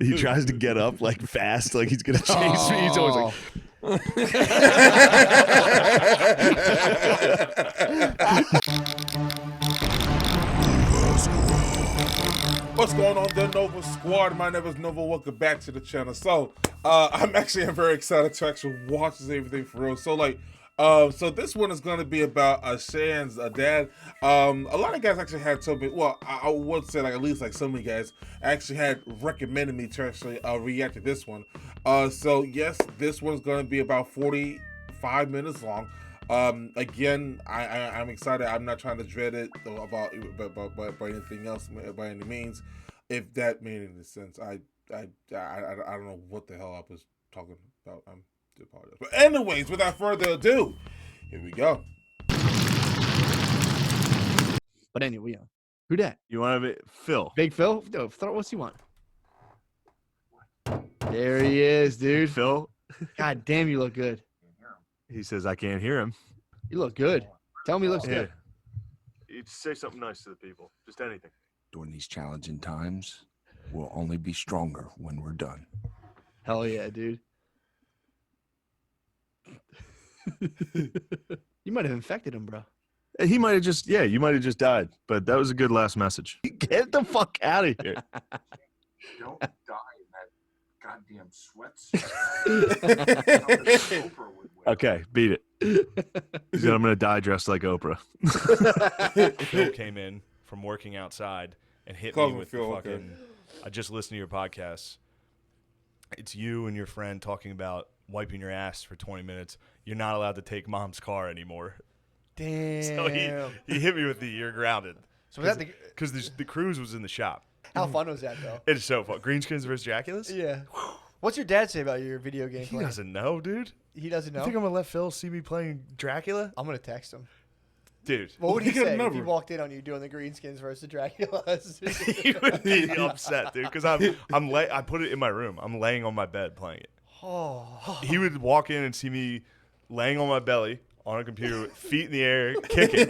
He tries to get up like fast, like he's gonna chase me. He's always like. What's going on, the Nova Squad? My name is Nova. Welcome back to the channel. So, I'm very excited to actually watch this everything for real. So, so this one is going to be about Shan's dad. A lot of guys actually had told me, well, I would say at least some of you guys actually had recommended me to actually react to this one. So yes, this one's going to be about 45 minutes long. Again, I'm excited. I'm not trying to dread it about anything else by any means. If that made any sense, I don't know what the hell I was talking about. I'm to apologize. But anyways, without further ado, here we go. But anyway, who that? You want to be Phil? Big Phil? No, what's he want? There he is, dude. Phil? God damn, you look good. He says I can't hear him. You look good. Tell me he looks good. You say something nice to the people. Just anything. During these challenging times, we'll only be stronger when we're done. Hell yeah, dude. You might have infected him, bro. He might have just, you might have just died. But that was a good last message. Get the fuck out of here. Don't die in that goddamn sweatsuit. Okay, beat it. He said I'm going to die dressed like Oprah. Phil came in from working outside and hit me with the fucking, I just listened to your podcast. It's you and your friend talking about wiping your ass for 20 minutes. You're not allowed to take mom's car anymore. Damn. So he hit me with the you're grounded. So was that because the cruise was in the shop. How fun was that, though? It's so fun. Greenskins versus Draculas? Yeah. What's your dad say about your video game He playing? doesn't know, dude. He doesn't know? You think I'm going to let Phil see me playing Dracula? I'm going to text him. Dude. What would he He got a say if number. he walked in on you doing the Greenskins versus Draculas? He would be upset, dude, because I put it in my room. I'm laying on my bed playing it. Oh. He would walk in and see me laying on my belly on a computer with feet in the air, kicking.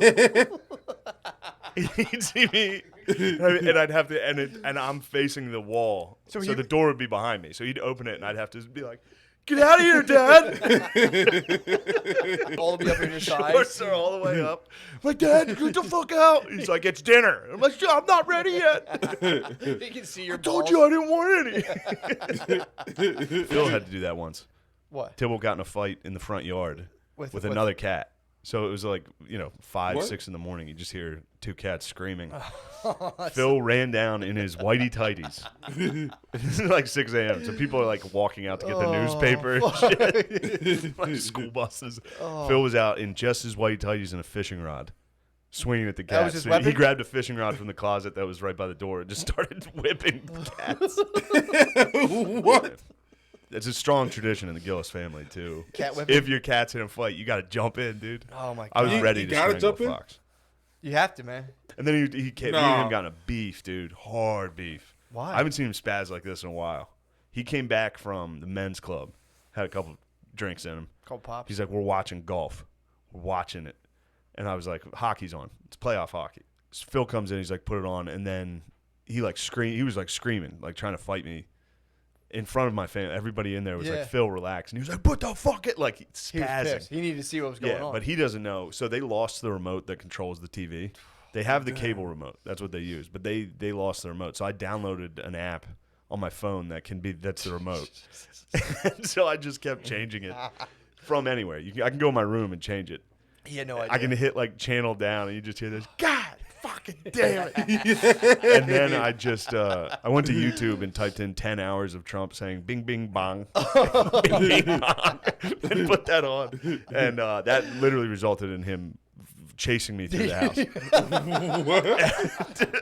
He'd see me, and I'd have to, and I'm facing the wall, so the door would be behind me. So he'd open it, and I'd have to be like, "Get out of here, Dad!" All the way up in your thighs. Shorts are all the way up. I'm like, "Dad, get the fuck out!" He's like, "It's dinner." I'm like, "I'm not ready yet." You can see your I told balls. you I didn't want any. Phil had to do that once. What? Tibble got in a fight in the front yard with With- another cat. So it was like, 5, What? 6 in the morning. You just hear two cats screaming. Oh, Phil ran down in his whitey tighties. This is like 6 a.m. So people are like walking out to get the newspaper and shit. Like school buses. Phil was out in just his whitey tighties and a fishing rod, swinging at the That was cats. his So weapon? he grabbed a fishing rod from the closet that was right by the door and just started whipping the cats. What? It's a strong tradition in the Gillis family, too. Cat whipping? If your cat's in a fight, you got to jump in, dude. Oh, my God. I was You- ready you to gotta strangle jump in? a fox. You have to, man. And then he came, me and him got in a beef, dude. Hard beef. Why? I haven't seen him spaz like this in a while. He came back from the men's club, had a couple drinks in him. Called Pops. He's like, we're watching golf. We're watching it. And I was like, hockey's on. It's playoff hockey. So Phil comes in, he's like, put it on. And then he was screaming, like trying to fight me. In front of my family, everybody in there was like, Phil, relax. And he was like, put the fuck it. Like, He was spazzing. pissed. He needed to see what was going on. But he doesn't know. So they lost the remote that controls the TV. They have the cable remote. That's what they use. But they lost the remote. So I downloaded an app on my phone that's the remote. And so I just kept changing it from anywhere. I can go in my room and change it. He had no idea. I can hit like channel down and you just hear this, God fucking damn it. And then I just, I went to YouTube and typed in 10 hours of Trump saying bing, bing, bong, bing, bing, bong, and put that on. And that literally resulted in him chasing me through the house.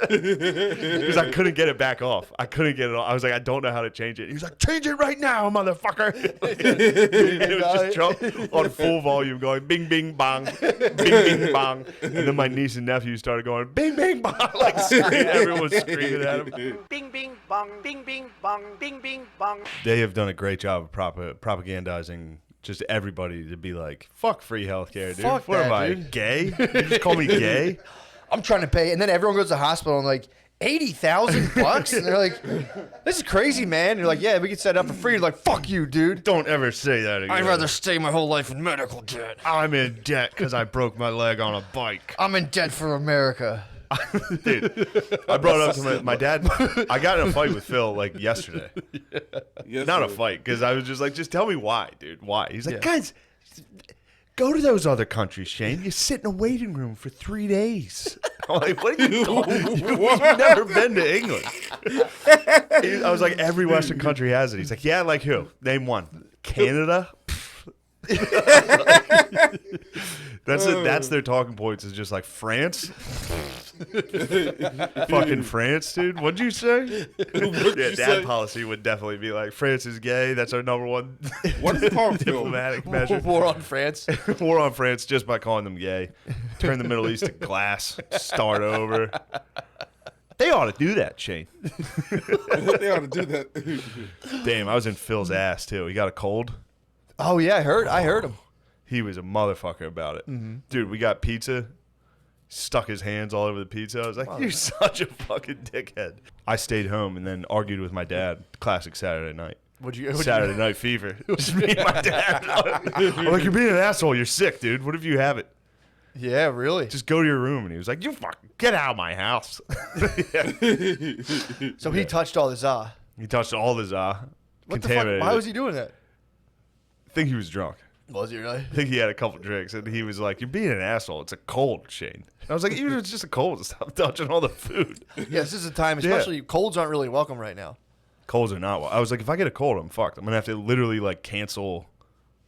Because I couldn't get it back off. I couldn't get it off. I was like, I don't know how to change it. He was like, change it right now, motherfucker. And it was just Trump on full volume going bing, bing, bong, bing, bing, bong. And then my niece and nephew started going bing, bing, bong, like screaming. Everyone was screaming at him. Bing, bing, bong, bing, bing, bong, bing, bing, bong. They have done a great job of propagandizing just everybody to be like, fuck free healthcare, dude. Fuck what that, am I, dude. gay? You just call me gay? I'm trying to pay. And then everyone goes to the hospital and like $80,000? And they're like, this is crazy, man. And you're like, yeah, we can set it up for free. You're like, fuck you, dude. Don't ever say that again. I'd rather stay my whole life in medical debt. I'm in debt because I broke my leg on a bike. I'm in debt for America. Dude, I brought it up to my dad. I got in a fight with Phil like yesterday. Yes, Not a sir. fight, because I was just like, just tell me why, dude. Why? He's like, Yeah. guys, go to those other countries, Shane. You sit in a waiting room for 3 days. I'm like, what are you talking? You've never been to England. I was like, every Western country has it. He's like, yeah, like who? Name one. Canada? That's their talking points, is just like France. Fucking France, dude. What'd you say? Dad say? policy would definitely be like, France is gay. That's our number one What is it called, Phil? diplomatic measure. War on France. War on France just by calling them gay. Turn the Middle East to glass. Start over. They ought to do that, Shane. They ought to do that. Damn, I was in Phil's ass too. He got a cold. Oh, yeah, I heard him. He was a motherfucker about it. Dude, we got pizza. Stuck his hands all over the pizza. I was like, you're such a fucking dickhead. I stayed home and then argued with my dad. Classic Saturday night. Saturday Night Fever. Just me and my dad. I'm like, you're being an asshole. You're sick, dude. What if you have it? Yeah, really? Just go to your room. And he was like, you fucking get out of my house. So he touched all this. He touched all his What the fuck? contaminated Why it. was he doing that? I think he was drunk. Was he really? I think he had a couple drinks, and he was like, you're being an asshole. It's a cold, Shane. I was like, even if it's just a cold, stop touching all the food. Yeah, this is a time, especially colds aren't really welcome right now. Colds are not. I was like, if I get a cold, I'm fucked. I'm going to have to literally, like, cancel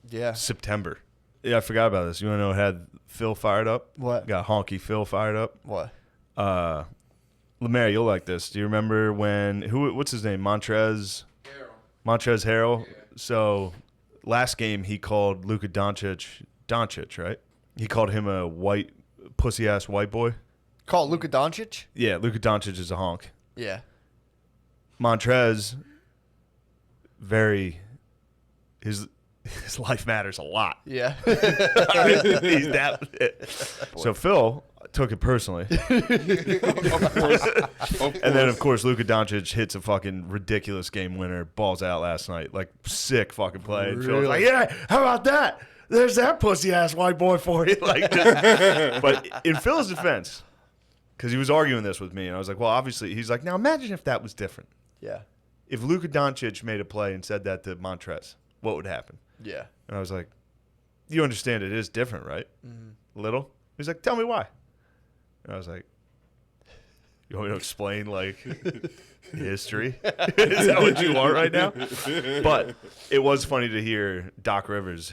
Yeah. September. Yeah, I forgot about this. You want to know what had Phil fired up? What? Got honky Phil fired up. What? Lemaire, you'll like this. Do you remember when, what's his name? Montrez Harrell. Yeah. So last game he called Luka Doncic, right? He called him a white, pussy-ass white boy. Call Luka Doncic? Yeah, Luka Doncic is a honk. Yeah. Montrez, his life matters a lot. Yeah. He's that. So Phil took it personally. Of course. And then, of course, Luka Doncic hits a fucking ridiculous game winner, balls out last night. Like, sick fucking play. And Phil's like, yeah, how about that? There's that pussy-ass white boy for you. Like, but in Phil's defense, because he was arguing this with me, and I was like, well, obviously, he's like, now imagine if that was different. Yeah. If Luka Doncic made a play and said that to Montrez, what would happen? Yeah. And I was like, you understand it is different, right? Little? He's like, tell me why. And I was like, you want me to explain, like, history? Is that what you want right now? But it was funny to hear Doc Rivers,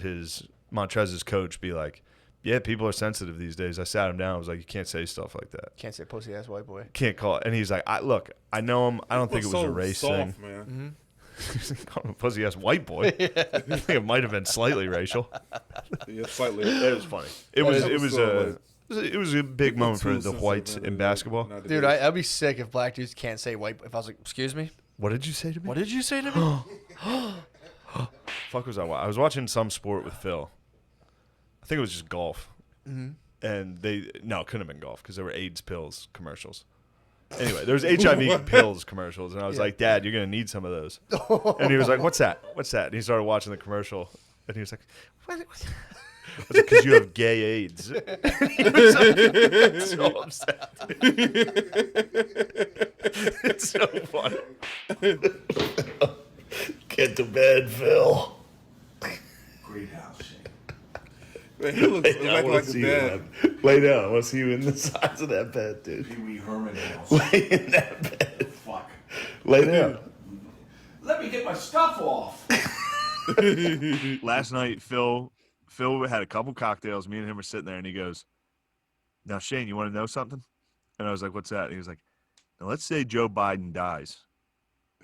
Montrez's coach, be like, yeah, people are sensitive these days. I sat him down. I was like, you can't say stuff like that. Can't say pussy ass white boy. Can't call it. And he's like, look, I know him. I don't think it was a race soft, thing. man. He's like, call him a pussy-ass white boy. I think it might have been slightly racial. Yeah, slightly. It was funny. It was a big moment for the whites in basketball. Dude, I'd be sick if black dudes can't say white. If I was like, excuse me, What did you say to me? what did you say to me? Fuck was I? I was watching some sport with Phil. I think it was just golf. And it couldn't have been golf because there were AIDS pills commercials. Anyway, there was HIV pills commercials, and I was like, Dad, you're gonna need some of those. And he was like, What's that? And he started watching the commercial, and he was like, What? I was like, because you have gay AIDS. He was like, so upset. It's so funny. Get to bed, Phil. Great house, Shane. Man, he looks I exactly wanna like his see you, dad. man. Lay down. I want to see you in the sides of that bed, dude. Pee Wee Herman house. Lay in that bed. Fuck. Lay down. Let me get my stuff off. Last night, Phil had a couple cocktails. Me and him were sitting there, and he goes, "Now, Shane, you want to know something?" And I was like, "What's that?" And he was like, "Now, let's say Joe Biden dies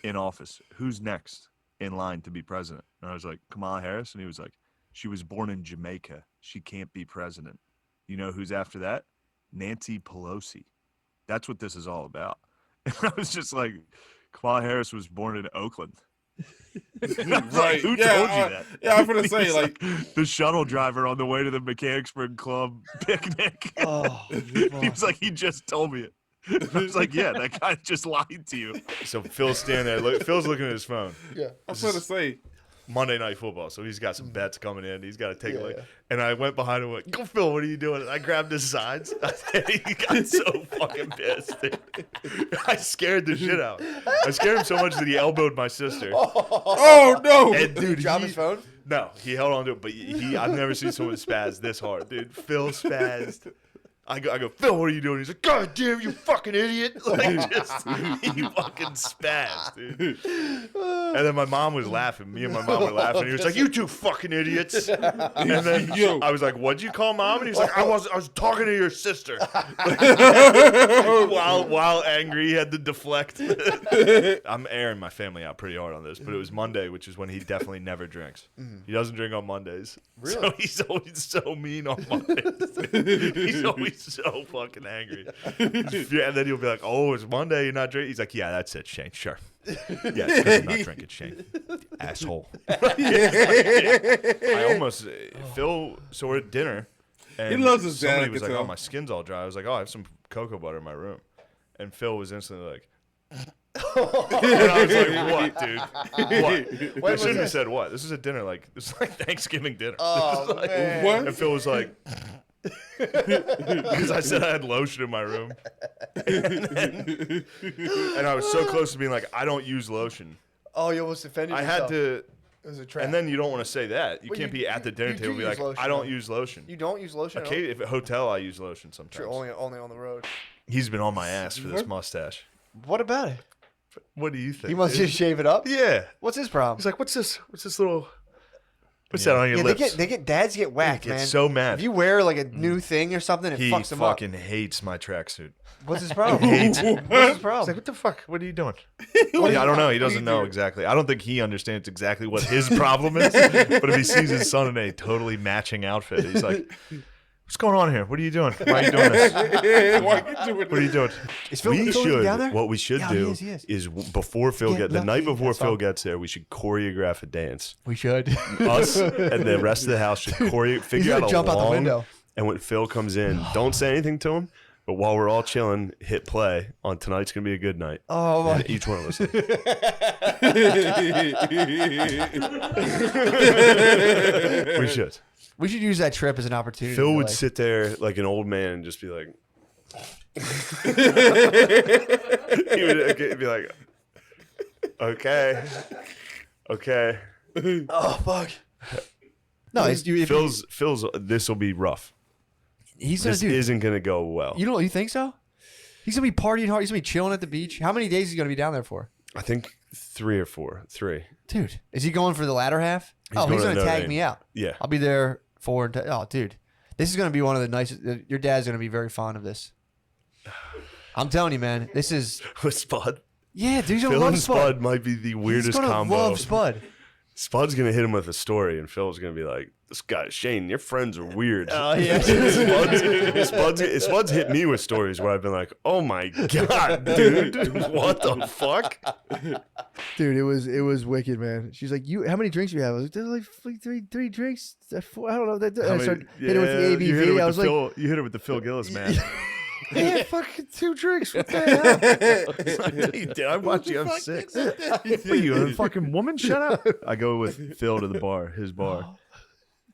in office. Who's next in line to be president?" And I was like, "Kamala Harris." And he was like, "She was born in Jamaica. She can't be president. You know who's after that? Nancy Pelosi. That's what this is all about." And I was just like, Kamala Harris was born in Oakland. Right. Who Yeah, told you that? yeah, I'm gonna He's say, like, the shuttle driver on the way to the Mechanicsburg Club picnic. Oh, He was like, he just told me it. I was like, yeah, that guy just lied to you. So Phil's standing there. Phil's looking at his phone. Yeah. I was going to say. Monday Night Football, so he's got some bets coming in. He's got to take a look. Yeah. And I went behind him and went, "Go, Phil, what are you doing?" And I grabbed his sides. He got so fucking pissed, dude. I scared the shit out. I scared him so much that he elbowed my sister. Oh, no. And dude, Drop his phone? No, he held on to it, but I've never seen someone spaz this hard, dude. Phil spazzed. I go, Phil, what are you doing? He's like, God damn, you fucking idiot. Like, just, he fucking spazzed, dude. And then my mom was laughing. Me and my mom were laughing. He was like, you two fucking idiots. And then I was like, what'd you call mom? And he's like, I was talking to your sister. while angry, he had to deflect. I'm airing my family out pretty hard on this, but it was Monday, which is when he definitely never drinks. He doesn't drink on Mondays. Really? So he's always so mean on Mondays. He's always so fucking angry. Yeah, and then he'll be like, "Oh, it's Monday. You're not drinking." He's like, "Yeah, that's it, Shane. Sure. Yeah, it's 'cause I'm not drinking, Shane. Asshole." I almost Phil. So we're at dinner, and He loves his dad, somebody I was can like, tell. "Oh, my skin's all dry." I was like, "Oh, I have some cocoa butter in my room," and Phil was instantly like. And I was like, "What, dude? What?" I shouldn't have said what. This is a dinner, like this is like Thanksgiving dinner. Oh, This is like- man. What? And Phil was like, because I said I had lotion in my room, and I was so close to being like, I don't use lotion. Oh, you almost offended I yourself. had to, It was a trap. and then you don't want to say that. You Well, can't you- be at the dinner you table and do be use like, lotion, I don't though. use lotion. You don't use lotion at all? Okay, if at hotel, I use lotion sometimes. True, only on the road. He's been on my ass for this mustache. What about it? What do you think? He wants you dude? to shave it up? Yeah. What's his problem? He's like, what's this? What's this little? What's that on your Yeah, lips? dads get whacked, He gets man. so mad. If you wear like a new thing or something, it He fucks him up. fucking hates my tracksuit. What's his problem? Hates it. What's his He's like, problem? what the fuck? What are you doing? Yeah, I don't know. He doesn't know exactly. I don't think he understands exactly what his problem is. But if he sees his son in a totally matching outfit, he's like, what's going on here? What are you doing? Why are you doing this? Why you doing What are you doing? Is Phil We Phil should. down there? What we should Yeah, do he is. is before Phil Get the night lucky. before That's Phil all. gets there, we should choreograph a dance. We should. Us and the rest of the house should figure gonna out a jump out the long- window. And when Phil comes in, don't say anything to him. But while we're all chilling, hit play on Tonight's Gonna Be a Good Night. Oh, my. And each one of us. We should. We should use that trip as an opportunity. Phil to, would like- sit there like an old man and just be like, he would be like, okay. Oh fuck. No, it's you. Phil's. This will be rough. He's gonna This do. isn't gonna go well. You think so? He's gonna be partying hard. He's gonna be chilling at the beach. How many days is he gonna be down there for? I think 3 or 4. 3. Dude, is he going for the latter half? He's going to gonna Notre tag Dame. me out. Yeah. I'll be there for. Oh, dude, this is gonna be one of the nicest. Your dad's gonna be very fond of this. I'm telling you, man. This is. With Spud. Yeah, dude, he's gonna Phil love and Spud. Spud might be the He's weirdest gonna combo. love Spud. Spud's gonna hit him with a story, and Phil's gonna be like, "This guy Shane, your friends are weird." Oh yeah. Spud's hit me with stories where I've been like, "Oh my god, dude, what the fuck?" Dude, it was wicked, man. She's like, "You, how many drinks you have?" I was like, "There's like three drinks." 4, I don't know. I started hitting her with the ABV. You hit it I was like, you hit it with the Phil Gillis man. "Yeah, fucking 2 drinks. What the hell?" No, you did. I watched you have 6. What are you, a fucking woman? Shut up. I go with Phil to the bar, his bar.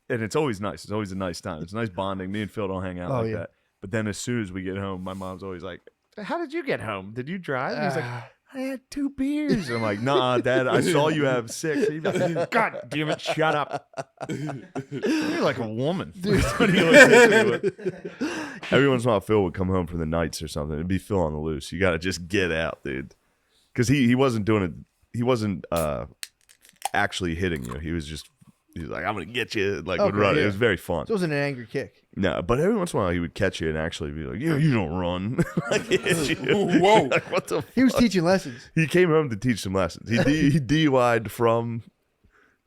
And it's always nice. It's always a nice time. It's nice bonding. Me and Phil don't hang out Oh, like yeah. that. But then as soon as we get home, my mom's always like, "How did you get home? Did you drive?" And he's like, "I had 2 beers." I'm like, "Nah, Dad, I saw you have 6. He's like, "God damn it, shut up." You're like a woman. That's what he always hits me with. Every once in a while, Phil would come home from the nights or something. It'd be Phil on the loose. You got to just get out, dude. Because he wasn't doing it. He wasn't actually hitting you. He was like, "I'm going to get you." Like, would Okay, run. It yeah. was very fun. So it wasn't an angry kick. No, but every once in a while, he would catch you and actually be like, "Yeah, you don't run." Like, hit you. Whoa. Like, what the He was fuck? teaching lessons. He came home to teach some lessons. He DUI'd from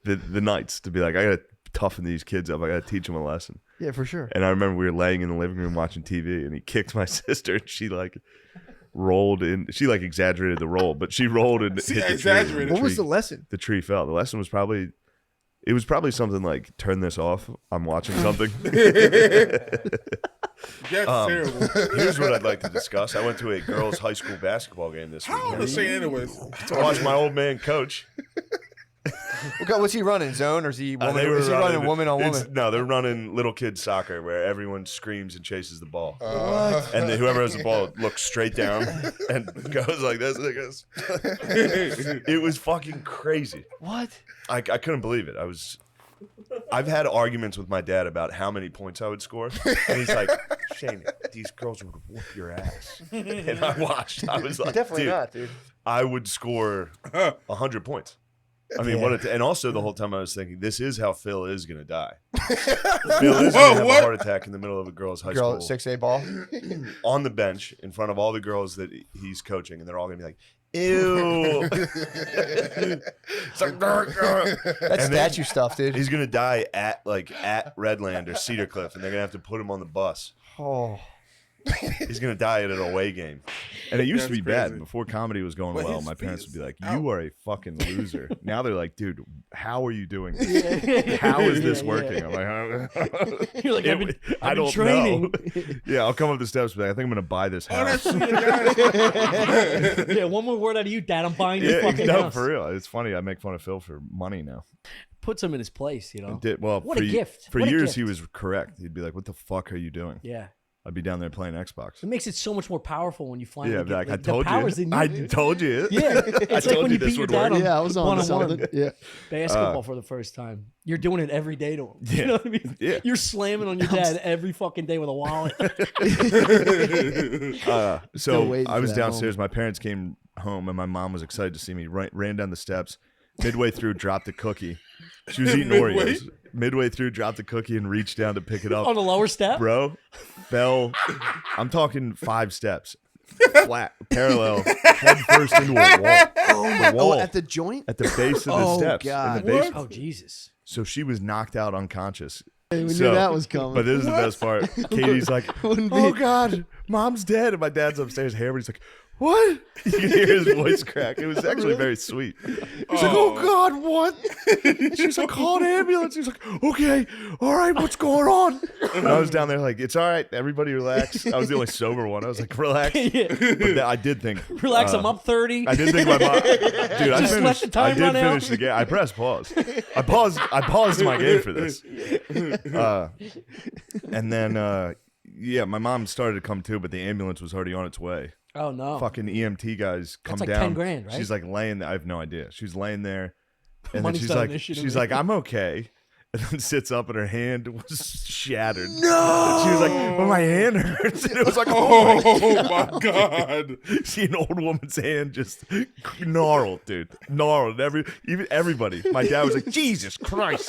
the nights to be like, "I got to toughen these kids up. I got to teach them a lesson." Yeah, for sure. And I remember we were laying in the living room watching TV, and he kicked my sister, and she like rolled in. She like exaggerated the roll, but she rolled and She hit the exaggerated. tree. What was the lesson? The tree fell. The lesson was probably It was probably something like, turn this off. I'm watching something. That's terrible. Here's what I'd like to discuss. I went to a girls' high school basketball game this How old weekend is she anyways? to watch my old man coach. What's he running? Zone or is he woman? They were Is he running woman on woman? No, they're running little kid soccer where everyone screams and chases the ball. What? And then whoever has the ball looks straight down and goes like this. And it goes. It was fucking crazy. What? I couldn't believe it. I've had arguments with my dad about how many points I would score, and he's like, "Shane, these girls would whoop your ass." And I watched. I was like, Definitely dude, not, dude. I would score 100 points. I mean, and also the whole time I was thinking, this is how Phil is gonna die. Phil is gonna have a heart attack in the middle of a girls' high Girl, school 6A ball. on the bench in front of all the girls that he's coaching, and they're all gonna be like, "Ew." It's like, That's statue stuff, dude. he's gonna die at Redland or Cedar Cliff, and they're gonna have to put him on the bus. Oh. He's gonna die at an away game. And it used to That's be bad crazy. before comedy was going But well. his My feet parents is would be like, out. "You are a fucking loser." Now they're like, "Dude, how are you doing this? How is this working?" I'm like, You're like, I've been I don't training. know. Yeah, I'll come up the steps, but I think I'm gonna buy this Oh, house. that's sweet, guys. Yeah, one more word out of you, Dad. I'm buying this Yeah, fucking no, house. for real. It's funny. I make fun of Phil for money now. Puts him in his place, you know. Well, What for a gift. For What a years, gift. he was correct. He'd be like, "What the fuck are you doing?" Yeah. I'd be down there playing Xbox. It makes it so much more powerful when you finally Yeah, get like, I the told powers you. in you. I dude. told you. Yeah, I it's like told when you you this beat your would dad work. on Yeah, I was on one-on-one something. Yeah. basketball for the first time. You're doing it every day to him. Yeah. You know what I mean? Yeah. You're slamming on your dad every fucking day with a wallet. So waiting I for was that downstairs. My parents came home, and my mom was excited to see me. Ran down the steps. Midway through, dropped a cookie. She was eating Midway? Oreos. Midway through, dropped a cookie and reached down to pick it up. On the lower step? Bro, fell. I'm talking 5 steps, flat, parallel, head first into a wall. The wall Oh, at the joint? at the base of the Oh, steps God. in the basement. Oh, Jesus. So she was knocked out unconscious. We knew So- that was coming. But this is the best part. Katie's like, Wouldn't be- "Oh God, Mom's dead," and my dad's upstairs hammered. He's like, "What?" You can hear his voice crack. It was actually very sweet. He's like, "Oh God, what?" She's like, "Call an ambulance." He's like, "Okay, all right, what's going on?" And I was down there like, "It's all right, everybody relax." I was the only sober one. I was like, "Relax." Yeah. But I did think, Relax, I'm up 30. I did think my mom, dude. I Just let finished. the time I did run out. finish the game. I pressed pause. I paused my game for this. And then, yeah, my mom started to come to, but the ambulance was already on its way. Oh, no. Fucking EMT guys come like down. 10 grand, right? She's like laying there. I have no idea. She's laying there, and then Money's she's not an like, issue to she's me. like, "I'm okay." And then sits up, and her hand was shattered. No, she was like, "Well, my hand hurts." And it was like, "Oh, Oh my God. see an old woman's hand just gnarled, dude, gnarled. Even everybody. My dad was like, "Jesus Christ."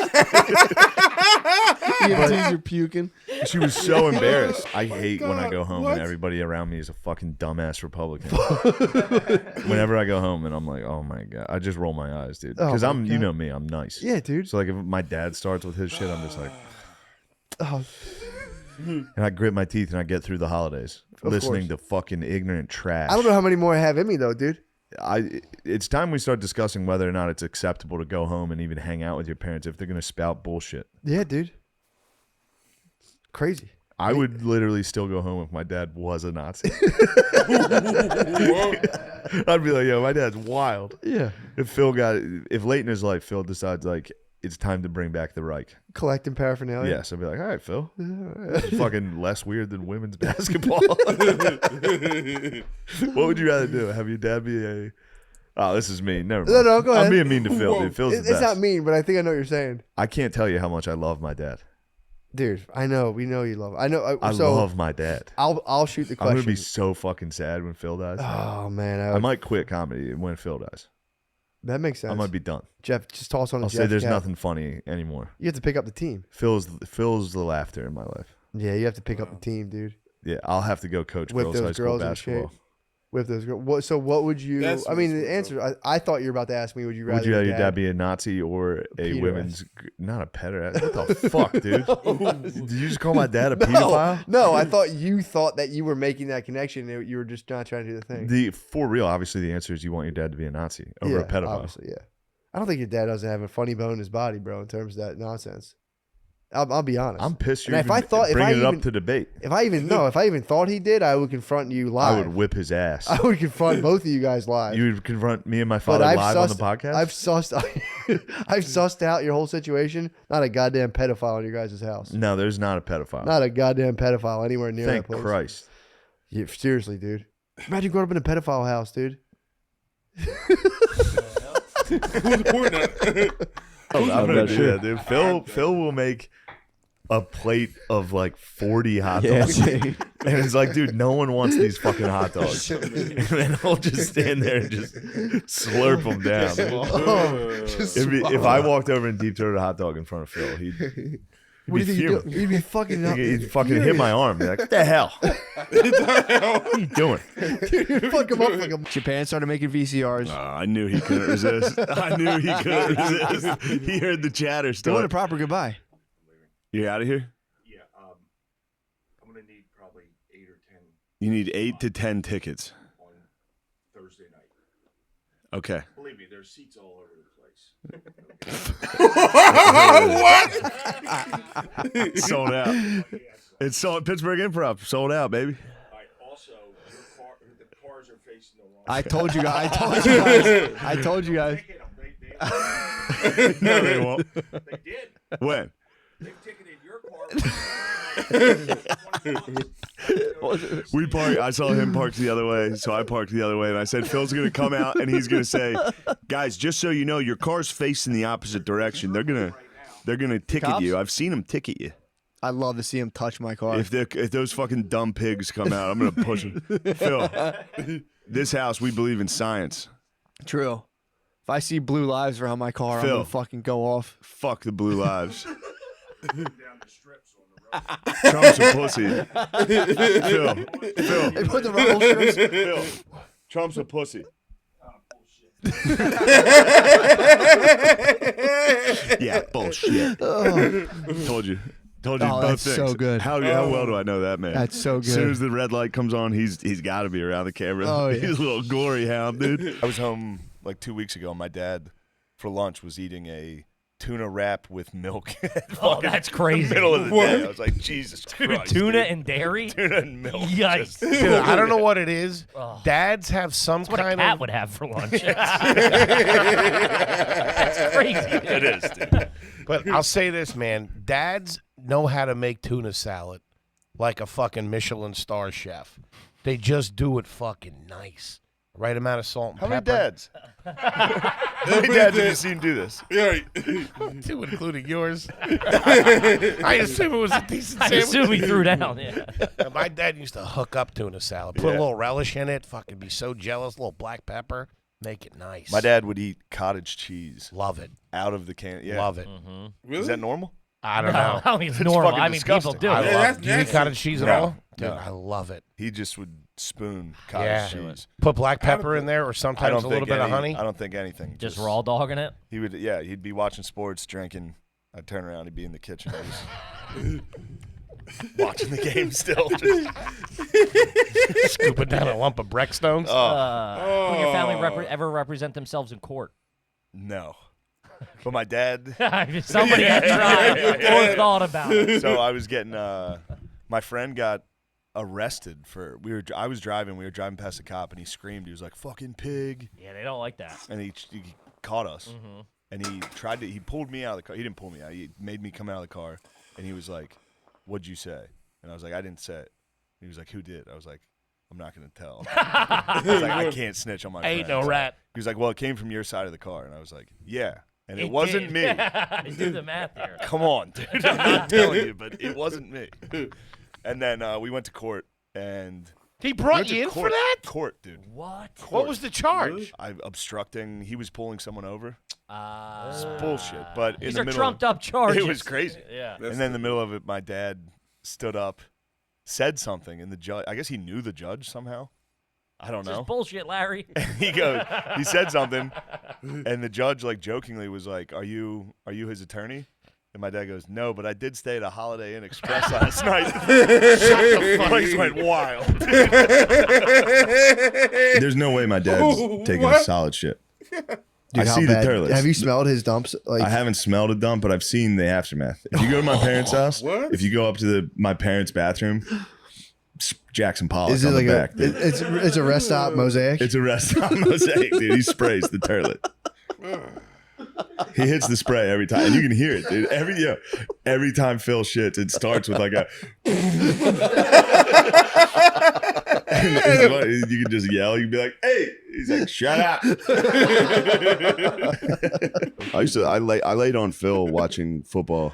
EMTs are puking. She was so embarrassed. I hate when I God, go home what? and everybody around me is a fucking dumbass Republican. Whenever I go home and I'm like, "Oh my God," I just roll my eyes, dude. Oh Because my you God. know me, I'm nice. Yeah, dude. So like if my dad starts with his shit, I'm just like, Oh, and I grit my teeth and I get through the holidays Of listening course. to fucking ignorant trash. I don't know how many more I have in me though, dude. It's time we start discussing whether or not it's acceptable to go home and even hang out with your parents if they're gonna spout bullshit. Yeah, dude. Crazy. I would literally still go home if my dad was a Nazi. I'd be like, "Yo, my dad's wild." Yeah. If late in his life, Phil decides like it's time to bring back the Reich. Collecting paraphernalia. Yes, I'd be like, "All right, Phil, this is fucking less weird than women's basketball." What would you rather do? Have your dad be a? Oh, this is mean. Never mind. No, go ahead. I'm being mean to Phil. Dude. Phil's the It's best. not mean, but I think I know what you're saying. I can't tell you how much I love my dad. Dude, I know. We know you love. I know. I so love my dad. I'll shoot the I'm question. gonna be so fucking sad when Phil dies. Oh man, I might quit comedy when Phil dies. that makes sense. I might be done. Jeff, just toss on. I'll a say Jeff there's cap. nothing funny anymore. You have to pick up the team. Phil's the laughter in my life. Yeah, you have to pick up the team, dude. Yeah, I'll have to go coach With girls those high school girls in basketball. shape. With those girls. So what would you? That's I mean, what's the answer. I thought you were about to ask me. Would you rather? Would you rather your dad be a Nazi or a Pedophile. women's? Not a pederast. What the fuck, dude? Did you just call my dad a pedophile? No, I thought you thought that you were making that connection. You were just not trying to do the thing. For real, obviously the answer is you want your dad to be a Nazi over yeah, a pedophile. Obviously, yeah. I don't think your dad doesn't have a funny bone in his body, bro, in terms of that nonsense. I'll be honest. I'm pissed And you're if I thought- if I bringing it even- up to debate. If I even thought he did, I would confront you live. I would whip his ass. I would confront both of you guys live. You would confront me and my But father I've live on the sussed- podcast? I've sussed out your whole situation. Not a goddamn pedophile in your guys' house. No, there's not a pedophile. Not a goddamn pedophile anywhere near Thank that place. Christ. Yeah, seriously, dude. Imagine growing up in a pedophile house, dude. Who's recording that? I'm gonna do that, dude. Phil will make a plate of like 40 hot dogs. And it's like, dude, no one wants these fucking hot dogs. And then he'll just stand there and just slurp them down. If I walked over and deep throated a hot dog in front of Phil, he'd What do you think fuming. you do? You'd be fucking up. He'd fucking hit my arm. Be like, what the hell? What are you doing? Fuck him up like a... Japan started making VCRs. I knew he couldn't resist. I knew he couldn't resist. He heard the chatter Doing start. a proper goodbye. You out of here? Yeah, I'm gonna need probably 8 or 10 You need 8 to 10 tickets. on Thursday night. Okay. Believe me, there's seats all over the place. What? Sold out. It's sold. Pittsburgh Improv sold out, baby. All right, also, the cars are facing the wrong I told you guys. I told you guys. No, they won't. They did. When? They ticketed your car. We parked. I saw him parked the other way, so I parked the other way, and I said, Phil's gonna come out, and he's gonna say, guys, just so you know, your car's facing the opposite direction. They're gonna ticket Cops? you. I've seen them ticket you. I'd love to see him touch my car. If those fucking dumb pigs come out, I'm gonna push them. Phil, this house, we believe in science. True. If I see blue lives around my car, Phil. I'm gonna fucking go off. Fuck the blue lives. Trump's a pussy. Phil. They put the rumble strips. Phil. Trump's a pussy. Yeah, bullshit. Told you. Told you Oh, both that's things. so good. How well do I know that man? That's so As soon good. as the red light comes on, he's got to be around the camera. Oh, yeah. He's a little glory hound, dude. I was home like 2 weeks ago. My dad, for lunch, was eating a tuna wrap with milk. Oh, that's crazy. Middle of the day. I was like, Jesus Christ. Tuna dude. and dairy? Tuna and milk. Yikes. Dude, I don't know what it is. Oh. Dads have some That's what a kind cat of. would have for lunch. That's crazy. It is, dude. But I'll say this, man. Dads know how to make tuna salad like a fucking Michelin star chef. They just do it fucking nice. Right amount of salt and How many pepper. dads? How many dads have you seen do this? Yeah. Two, including yours. I assume it was a decent I sandwich. assume he threw down. Yeah. My dad used to hook up tuna salad. Put a Yeah. little relish in it. Fucking be so jealous. A little black pepper. Make it nice. My dad would eat cottage cheese Love it. out of the can. Yeah. Love it. Really? Is that normal? I don't No, know. I don't think it's It's normal. fucking I mean, people disgusting. do I it. Yeah, love that's it. Do you eat nasty. cottage cheese at No, all? Dude, no. I love it. He just would spoon cottage Yeah. cheese. Put black pepper in there or I sometimes don't a little think bit of any- honey. I don't think anything. Just raw dogging it. He would. Yeah, he'd be watching sports, drinking. I'd turn around. He'd be in the kitchen, just watching the game still. Just, Scooping down a lump of Breckstones. Who in your family ever represent themselves in court? no, but my dad. Somebody had tried or thought about it. So I was getting. My friend got arrested for. I was driving. We were driving past a cop, and he screamed. He was like, "Fucking pig!" Yeah, they don't like that. And he caught us. And he tried to. He pulled me out of the car. He didn't pull me out. He made me come out of the car. And he was like, "What'd you say?" And I was like, "I didn't say it." He was like, "Who did?" I was like, "I'm not gonna tell." I was like, "I can't snitch on my Ain't friends." no rat. He was like, "Well, it came from your side of the car." And I was like, "Yeah." And it It wasn't did. me. Do the math here. Come on, dude. I'm not telling you, but it wasn't me. And then we went to court, and He we brought went to you in court, for that? Court, dude. What? What was the charge? I obstructing. He was pulling someone over. Uh, It's bullshit. But in These the are middle, trumped up charges. it was crazy. Yeah. And then in the middle of it, my dad stood up, said something, and the judge. I guess he knew the judge somehow. I don't It's know. just bullshit, Larry. He said something, and the judge like jokingly was like, "Are you his attorney?" And my dad goes, "No, but I did stay at a Holiday Inn Express last night." The place went wild. There's no way my dad's taking a solid shit. Dude, I how see the bad? turlets. Have you smelled his dumps? Like, I haven't smelled a dump, but I've seen the aftermath. If you go to my parents' house, What? if you go up to my parents' bathroom, Jackson Pollock is it on like the back. Dude. it's a rest stop mosaic? It's a restaurant mosaic, dude. He sprays the turlet. He hits the spray every time, and you can hear it, dude. Every time Phil shits, it starts with like a. And you can just yell. You can be like, "Hey!" He's like, "Shut up." I laid on Phil watching football.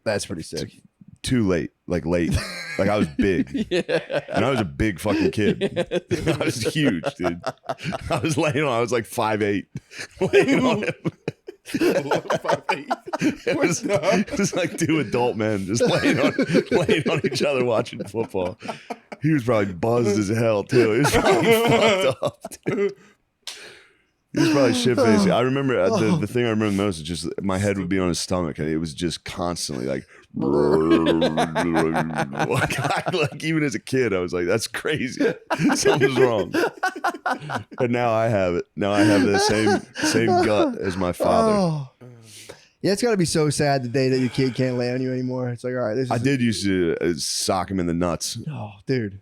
That's pretty sick. Too late, like I was big, and I was a big fucking kid. I was huge, dude. I was laying on. I was like 5'8", laying on him. It was like two adult men just laying on each other watching football. He was probably buzzed as hell too. He was probably fucked up, dude. He was probably shit faced. I remember the thing I remember most is just my head would be on his stomach, and it was just constantly like even as a kid, I was like, "That's crazy. Something's wrong." But now I have it. Now I have the same gut as my father. Oh. Yeah, it's got to be so sad the day that your kid can't lay on you anymore. It's like, all right, I did used to sock him in the nuts. Oh, dude,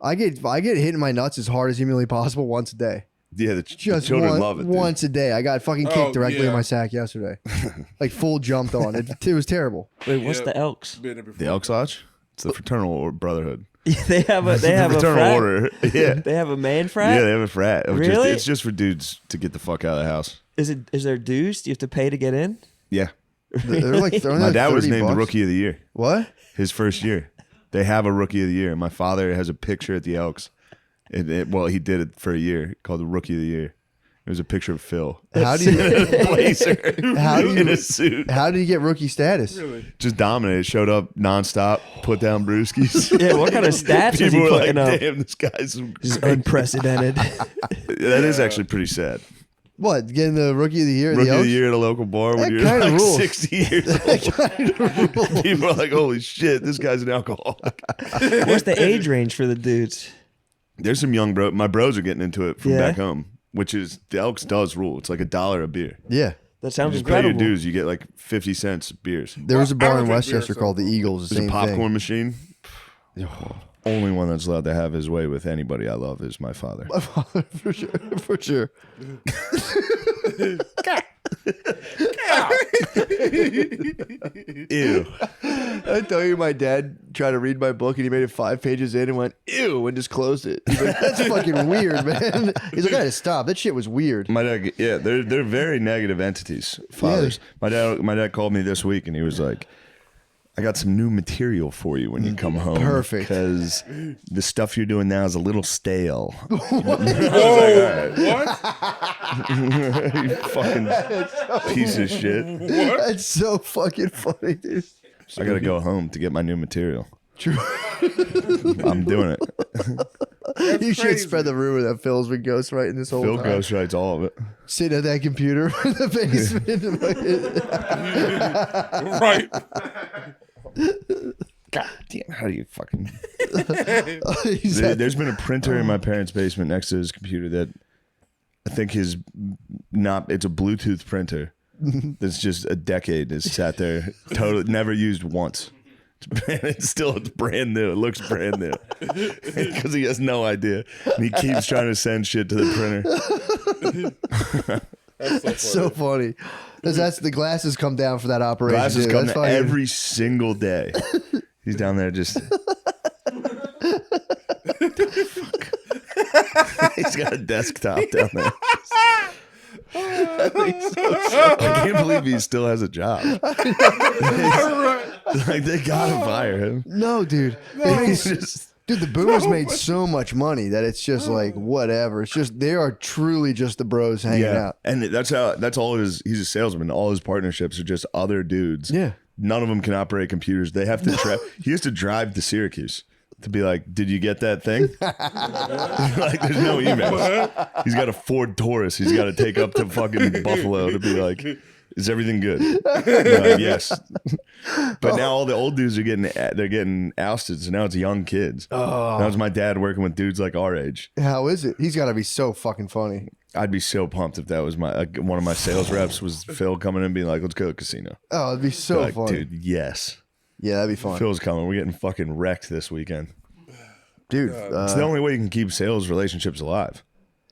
I get hit in my nuts as hard as humanly possible once a day. Yeah, the children love it. Dude. Once a day. I got fucking kicked directly in my sack yesterday. Like full jumped on. It was terrible. Wait, what's the Elks? The Elks Lodge? It's the fraternal brotherhood. They have a fraternal frat? order. Yeah. They have a man frat? Yeah, they have a frat. Really? It's just for dudes to get the fuck out of the house. Is there dues? Do you have to pay to get in? Yeah. They're like My dad was named the $30. Rookie of the Year. What? His first year. They have a Rookie of the Year. My father has a picture at the Elks. Well, he did it for a year called the Rookie of the Year. It was a picture of Phil. How do you in a blazer in a suit? How did he get rookie status? Just dominated. Showed up nonstop. Put down brewskis. Yeah, what kind of stats is he People were putting like, up? "Damn, this guy's Unprecedented. That is actually pretty sad. What, getting the rookie of the year? Rookie of the Year at a local bar when That you're kinda like rules. 60 years old. People are like, "Holy shit, this guy's an alcoholic." What's the age range for the dudes? There's some young bro. My bros are getting into it from Yeah. back home, which is the Elks does rule. It's like $1 a beer. Yeah. That You sounds just pay your incredible. dues. You get like 50 cents beers. There was a I bar don't in drink beer, Westchester so- called the Eagles. The There's a same popcorn thing. machine. Only one that's allowed to have his way with anybody I love is my father. For sure. For sure. Ew. I tell you, my dad tried to read my book and he made it 5 pages in and went, ew, and just closed it. He's like, that's fucking weird, man. He's like, I had to stop. That shit was weird. My dad, yeah, they're very negative entities. Fathers. My dad called me this week and he was like, "I got some new material for you when you come home. Perfect. Because the stuff you're doing now is a little stale." Whoa, what? You fucking piece of shit. That's so fucking funny, dude. I gotta go home to get my new material. True. I'm doing it. You should spread the rumor that Phil's been ghostwriting this whole Phil time. ghostwrites all of it. Sitting at that computer in the basement. Right. God damn, how do you fucking... He's at- There's been a printer in my parents' basement next to his computer that I think it's a Bluetooth printer that's just a decade has sat there, totally never used once. It's brand new. It looks brand new because he has no idea, and he keeps trying to send shit to the printer. That's so funny. That's the glasses come down for that operation. Glasses dude. come That's down fucking- every single day. He's down there just. He's got a desktop down there. I can't believe he still has a job. Like they gotta fire him. No, dude. He's just Dude, the Boomers made so much money that it's just like whatever. It's just they are truly just the bros hanging out. and that's all his. He's a salesman. All his partnerships are just other dudes. Yeah. None of them can operate computers. They have to. He has to drive to Syracuse to be like, "Did you get that thing?" Like, there's no emails. He's got a Ford Taurus. He's got to take up to fucking Buffalo to be like, "Is everything good?" They're like, yes. But now all the old dudes are getting ousted. So now it's young kids. Now it's my dad working with dudes like our age. How is it? He's got to be so fucking funny. I'd be so pumped if that was my one of my sales reps was Phil coming in and being like, "Let's go to the casino." Oh, it'd be so Like, fun. dude. Yes, Yeah, that'd be fun. Phil's coming. We're getting fucking wrecked this weekend. Dude, It's the only way you can keep sales relationships alive.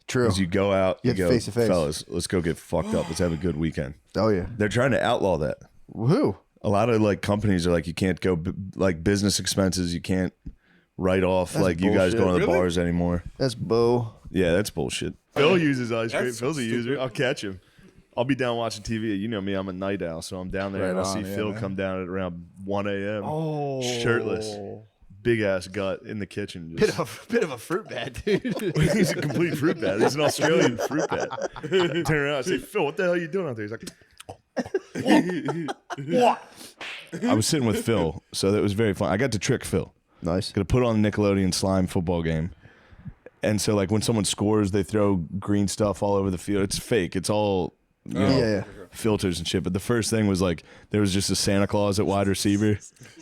true. Is you go out, You you get go, face to face. fellas, let's go get fucked up. Let's have a good weekend. Oh, yeah. They're trying to outlaw that. Woohoo. A lot of like companies are like, you can't go like business expenses. You can't write off That's like you guys bullshit. going to the Really? bars anymore. That's Bo. Yeah, that's bullshit. Phil uses ice cream. That's Phil's a user. stupid. I'll catch him. I'll be down watching TV. You know me, I'm a night owl, so I'm down there Right and I'll on, see yeah, Phil man. come down at around 1 a.m. Oh. Shirtless. Big ass gut in the kitchen. Bit Just, of a fruit bat, dude. he's a complete fruit bat. He's an Australian fruit bat. Turn around and say, Phil, what the hell are you doing out there? He's like, what? I was sitting with Phil, so that was very fun. I got to trick Phil. Nice. Gonna put on the Nickelodeon slime football game. And so like when someone scores, they throw green stuff all over the field. It's fake. It's all you know, Yeah. filters and shit. But the first thing was like there was just a Santa Claus at wide receiver,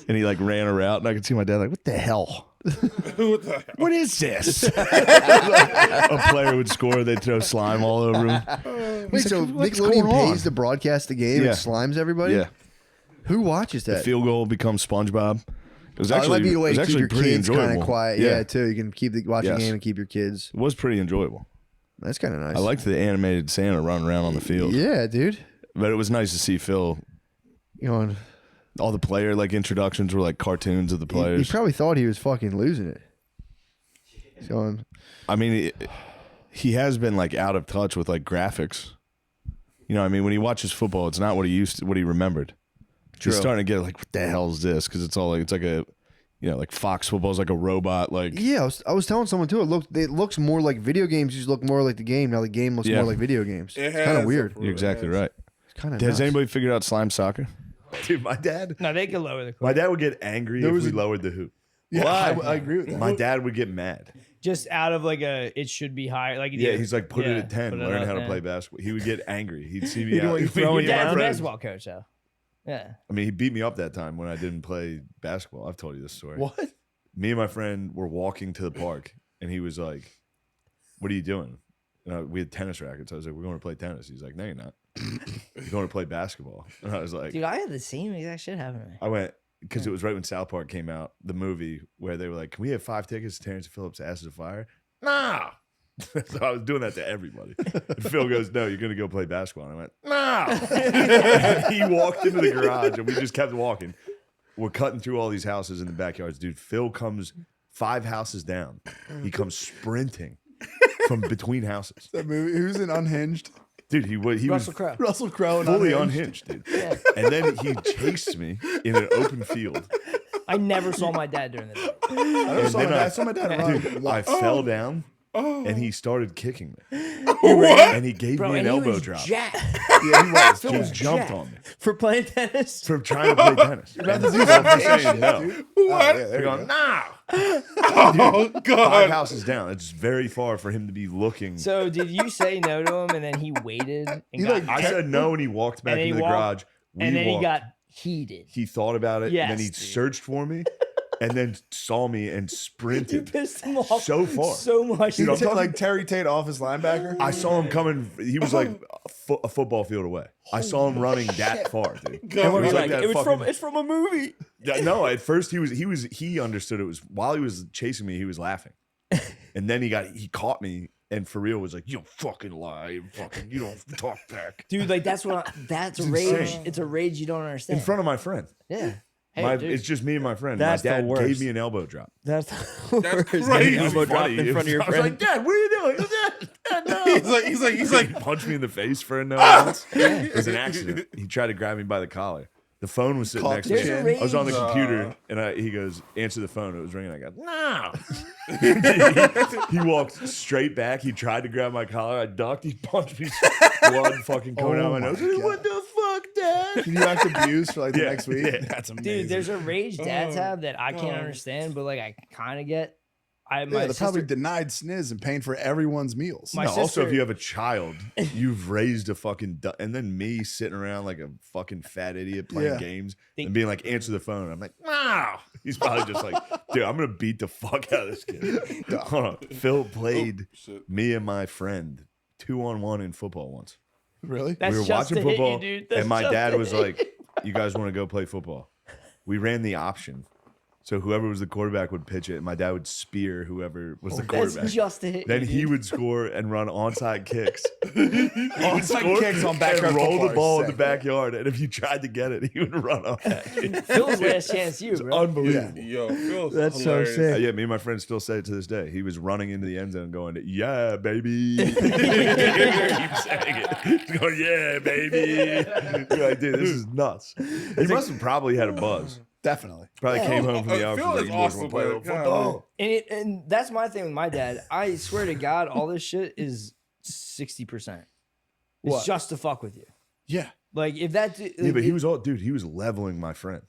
and he like ran a route, and I could see my dad like, "What the hell? What the hell? What is this?" A player would score, they'd throw slime all over him. Wait, so "What's Nickelodeon going on?" pays to broadcast the game Yeah. and slimes everybody? Yeah, Who watches the that? field goal becomes SpongeBob. It was Oh, it actually might be a way it was to keep actually your pretty kids kind enjoyable. of quiet. Yeah, too. You can keep the watching Yes. game and keep your kids. It was pretty enjoyable. That's kind of nice. I liked the animated Santa running around on the field. Yeah, dude. But it was nice to see Phil. You know, All the player like introductions were like cartoons of the he players. probably thought he was fucking losing it. So, I mean, he has been like out of touch with like graphics. You know, I mean, when he watches football, it's not what he used to, what he remembered. True. He's starting to get like, what the hell is this? Because it's all like it's like a, you know, like Fox football is like a robot. Like yeah, I was telling someone too. It looks more like video games. Used to look more like the game. Now the game looks Yeah. more like video games. It It's kind has of weird. a- you're exactly It has. right. It's kind of. Has anybody figured out slime soccer? Dude, my dad No, they can lower the my dad would get angry There if was we a- lowered the hoop. Yeah, I agree with that. My dad would get mad. just out of like a it should be higher. Like Yeah, he's like, put it yeah, at 10, put it learn at how to 10. play basketball. He would get angry. He'd see me He'd out. want you He'd throwing be you Dad's my a friend. basketball coach, though. Yeah. I mean, he beat me up that time when I didn't play basketball. I've told you this story. What? Me and my friend were walking to the park, and he was like, "What are you doing?" And we had tennis rackets. I was like, "We're going to play tennis." He's like, "No, you're not. You're going to play basketball." And I was like, Dude, I had the same exact shit happen to me. I went because it was right when South Park came out, the movie where they were like, "Can we have 5 tickets to Terrence Phillips' Ashes of Fire?" Nah. So I was doing that to everybody. And Phil goes, "No, you're going to go play basketball." And I went, "No." He walked into the garage, and we just kept walking. We're cutting through all these houses in the backyards. Dude, Phil comes 5 houses down. He comes sprinting from between houses. That movie. Who's in Unhinged? Dude, he was Russell Crowe. Russell Crowe. in fully Unhinged. unhinged, dude. And then he chased me in an open field. I never saw my dad during the day. And then I saw my dad run. Dude, I fell down, and he started kicking me. What? And he gave Bro, me an and he elbow was drop. jacked Yeah, he was. Phil He was jumped jacked. on me for playing tennis. for trying to play tennis. You're about to do some saying no. What? They're going, nah. Oh, 5 God. houses down. It's very far for him to be looking. So did you say no to him, and then he waited and He, got, like, I said no, and he walked back And then into he the walked- garage. We and then walked. he got heated. He thought about it, and then Yes, he dude. searched for me, and then saw me and You sprinted pissed him off so far. so much. He Dude, I'm took, talking- like Terry Tate off his linebacker. I saw him coming. He was like a football field away. I saw him running that far, dude. And It we're was like, that it was fucking- it's from a movie. Yeah, no, at first he understood it was while he was chasing me, he was laughing. And then he caught me and for real was like, "You don't fucking lie. You don't talk back." Dude, like that's a rage. insane. It's a rage you don't understand. In front of my friend. Yeah. Hey, dude, It's just me and my friend. That's My the dad worst. gave me an elbow drop. that's That's worst. crazy. Getting elbow dropped in front of your I was friend. like, "Dad, what are you doing?" He goes, "Dad, no." He's like, He punched me in the face for a no once. It was an accident. He tried to grab me by the collar. The phone was sitting Caught next the to me. There's a I was on the range. computer, and he goes, "Answer the phone." It was ringing. I go, "No." He walked straight back. He tried to grab my collar. I ducked. He punched me. Blood fucking coming out of my nose. What the fuck, Dad? Can you act abused for like the next week? Yeah. That's amazing. Dude, there's a rage dads Oh, have that I can't God. understand, but like I kind of get. My yeah, they're sister, probably denied sniz and paying for everyone's meals. My No, also, sister- if you have a child, you've raised a fucking and then me sitting around like a fucking fat idiot playing Yeah. games They- and being like, "Answer the phone." I'm like, "No." He's probably just like, "Dude, I'm gonna beat the fuck out of this kid." Hold on. Phil played shit. me and my friend 2-on-1 in football once. Really? That's we were just watching to hit you, football, dude. That's and my just dad to was hit like, "You guys want to go play football?" We ran the option, so whoever was the quarterback would pitch it, and my dad would spear whoever was the quarterback. That's just to hit Then you. he dude. would score and run onside kicks. He would Onside score kicks on and backyard roll football the are ball in the sick. backyard, and if you tried to get it, he would run off that. Phil's last chance, you, bro. Unbelievable. Yo, Phil's That's so hilarious. sick. Yeah, me and my friends still say it to this day. He was running into the end zone going, "Yeah, baby." Keep saying it. He's going, "Yeah, baby." You're like, dude, this is nuts. He must have probably had a buzz. Definitely. Probably came home from the Phil office. is like, awesome, "You boys wanna but play God, football?" And that's my thing with my dad. I swear to God, all this shit is 60%. It's What? just to fuck with you. Yeah. Like if that, Yeah, but he was all, dude. He was leveling my friend.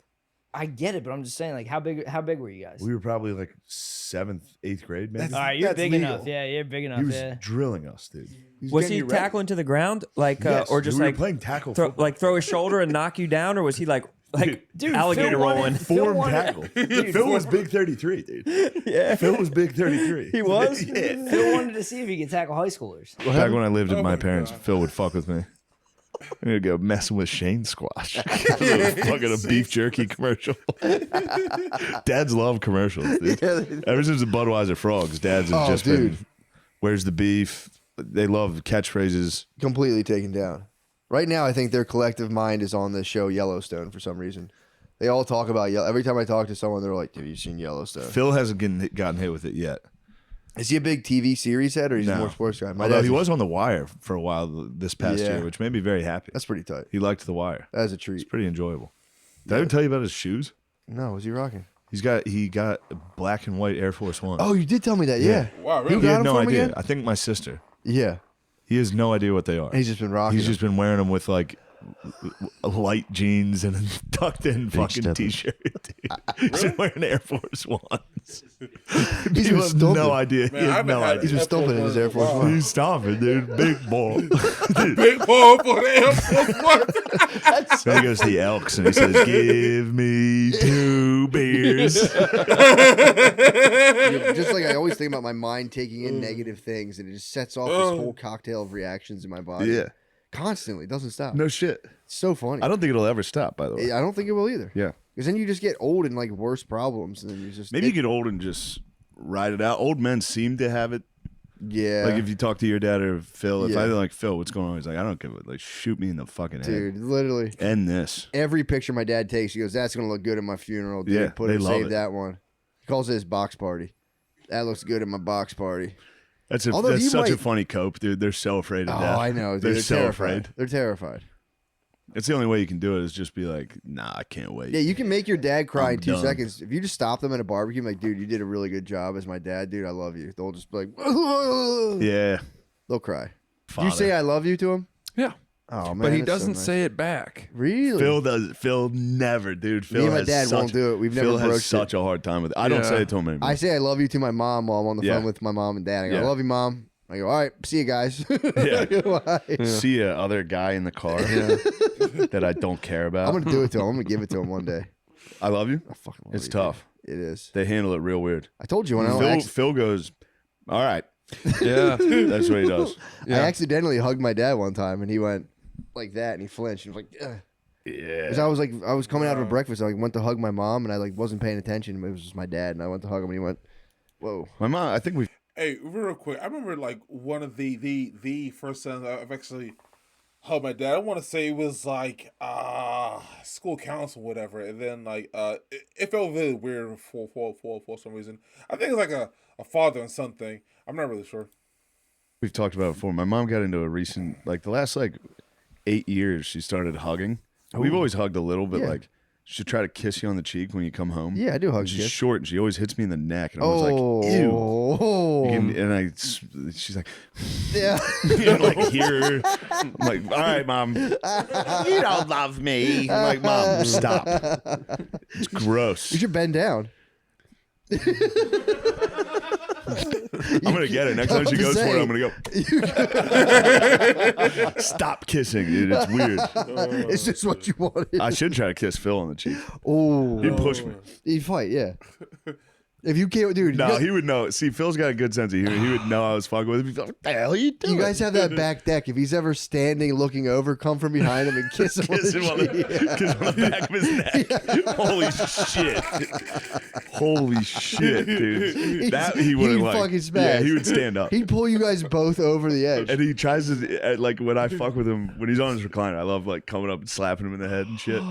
I get it, but I'm just saying, like, how big were you guys? We were probably like 7th, 8th grade, maybe. All right, you're That's big legal. enough. Yeah, you're big enough. He was Yeah. drilling us, dude. Was he tackling to the ground, like, Yes, or just we were like playing tackle throw, football. like throw his shoulder and knock you down, or was he like Dude, alligator Phil wanted- rolling? Phil Form wanted- tackle. Dude, Phil was big 33, dude. Yeah, Phil was big 33. he was. Yeah. Phil wanted to see if he could tackle high schoolers. Back when I lived with Oh my my parents, God. Phil would fuck with me. I'm gonna go messing with Shane Squash. Fucking a beef jerky commercial. Dads love commercials, dude. Ever since the Budweiser frogs, dads have Oh, just dude. been, "Where's the beef?" They love catchphrases. Completely taken down. Right now, I think their collective mind is on the show Yellowstone for some reason. They all talk about every time I talk to someone, they're like, "Have you seen Yellowstone?" Phil hasn't gotten hit with it yet. Is he a big TV series head or he's No. more sports guy? My Although dad's he was on The Wire for a while this past Yeah. year, which made me very happy. That's pretty tight. He liked The Wire. That is a It's treat. pretty enjoyable. Did I ever tell you about his shoes? No, was he rocking? He got black and white Air Force One. Oh, you did tell me that. Yeah. Wow, Who really? he got had him no for him idea. again? I think my sister. Yeah. He has no idea what they are. He's just been rocking. He's just been wearing them with like light jeans and a tucked in fucking stepper. t-shirt. Dude. He's been wearing Air Force Ones. He's People been have stumping. no idea. Man, He I has haven't no had idea. He's been stumping in his Air Force Wow. One. He's stomping, dude. Big ball. Big ball for the Air Force One. So he goes to the Elks and he says, "Give me 2 beers." Just like I always think about my mind taking in negative things, and it just sets off this whole cocktail of reactions in my body. Yeah. Constantly. It doesn't stop. No shit. It's so funny. I don't think it'll ever stop, by the way. I don't think it will either. Yeah. Because then you just get old and like worse problems, and then you just Maybe you get old and just ride it out. Old men seem to have it. yeah, Like if you talk to your dad or Phil, if Yeah. I like Phil, what's going on? He's like, I don't give a like, shoot me in the fucking dude, head. literally End this. every picture my dad takes, he goes, "That's gonna look good at my funeral, dude. Yeah, Put they it, love save it. that one." He calls it his box party. That looks good at my box party. That's Although that's you such a might- funny cope, dude. They're so afraid of Oh, death. I know, dude. They're They're so terrified. afraid. They're terrified. It's the only way you can do it is just be like, nah, I can't wait. Yeah, you can make your dad cry I'm in 2 done. seconds. If you just stop them at a barbecue, like, dude, you did a really good job as my dad, dude. I love you. They'll just be like, Yeah. they'll cry. Do Father. you say I love you to him? Yeah. Oh man, But he that's so doesn't nice. say it back. Really. Phil does. Phil never, dude. Phil Me and my has dad such, won't do it. We've never Phil has broached such a hard time with it. I don't Yeah. say it to him anymore. I say I love you to my mom while I'm on the Yeah. phone with my mom and dad. I go, I Yeah. love you, mom. I go, all right, see you guys. Yeah. Bye. See a other guy in the car that I don't care about. I'm gonna do it to him. I'm gonna give it to him one day. I love you. I fucking love It's you, tough. dude. It is. They handle it real weird. I told you when I Phil goes, all right. Yeah. That's what he does. I accidentally hugged my dad one time, and he went like that, and he flinched. And he was like, ugh. Yeah. 'Cause I was coming out of a breakfast. I went to hug my mom, and I like wasn't paying attention. It was just my dad, and I went to hug him, and he went, "Whoa." My mom, I think we. Hey, real quick, I remember like one of the first times I've actually hugged my dad. I want to say it was like school council, whatever, and then like it felt really weird for some reason. I think it's like a father and son thing. I'm not really sure. We've talked about it before. My mom got into a recent, like the last like 8 years, she started hugging. We've always hugged a little, but Yeah. like she'll try to kiss you on the cheek when you come home. Yeah, I do hug And she's kiss. short and she always hits me in the neck, and I was like, ew. Oh, She's like, yeah. you know, like here. I'm like, all right, mom. You don't love me. I'm like, mom, stop. It's gross. You should bend down. I'm gonna get it next time she goes for it. I'm gonna go. Stop kissing, dude. It's weird. It's just what you wanted. I should try to kiss Phil on the cheek. Oh, He'd push me. He'd fight, yeah. If you can't, dude. No, he would know. See, Phil's got a good sense of humor. He would know I was fucking with him. He'd be like, what the hell are you doing? You guys have that back deck. If he's ever standing, looking over, come from behind him and kiss him, Kiss him on the back of his neck. Holy shit. Holy shit, dude. That he would He'd like. fucking smash. Yeah, he would stand up. He'd pull you guys both over the edge. And he tries to, like, when I fuck with him, when he's on his recliner, I love, like, coming up and slapping him in the head and shit.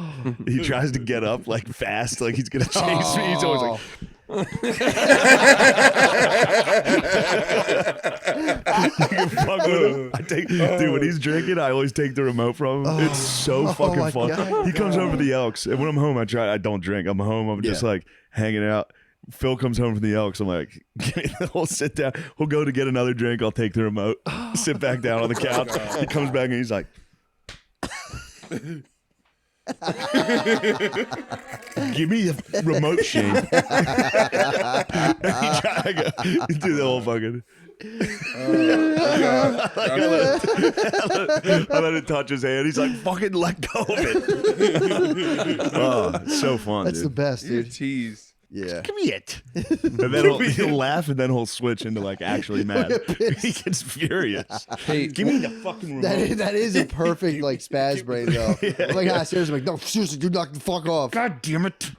He tries to get up, like, fast, like he's going to chase me. He's always like, you can fuck with him. Dude, when he's drinking, I always take the remote from him. It's so fucking my fun. God. He comes over to the Elks, and when I'm home, I don't drink. I'm home, I'm just like hanging out. Phil comes home from the Elks. I'm like, we'll sit down. We'll go to get another drink. I'll take the remote, sit back down on the couch. He comes back and he's like, give me the remote, Shane. You do the whole fucking. I let it touch his hand. He's like, fucking let go of it. Oh, it's so fun. That's the best, dude. Tease. Yeah. Give me it. And then he'll laugh and then he'll switch into like actually mad. He gets furious. Hey, give me the fucking remote. That is a perfect like spaz brain though. I'm like, seriously, I'm like, no, seriously, dude, knock the fuck off. God damn it.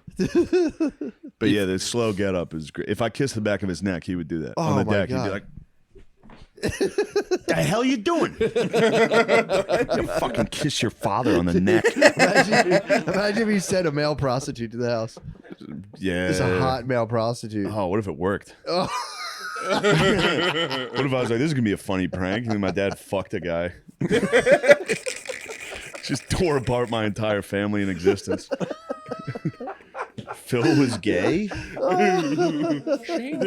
But yeah, the slow get up is great. If I kissed the back of his neck, he would do that. Oh On the my deck, God. he'd be like, the hell you doing? You fucking kiss your father on the neck. Imagine if he sent a male prostitute to the house. Yeah. Just a hot male prostitute. Oh, what if it worked? Oh. What if I was like, this is going to be a funny prank? And then my dad fucked a guy. Just tore apart my entire family in existence. Phil was gay? Shane,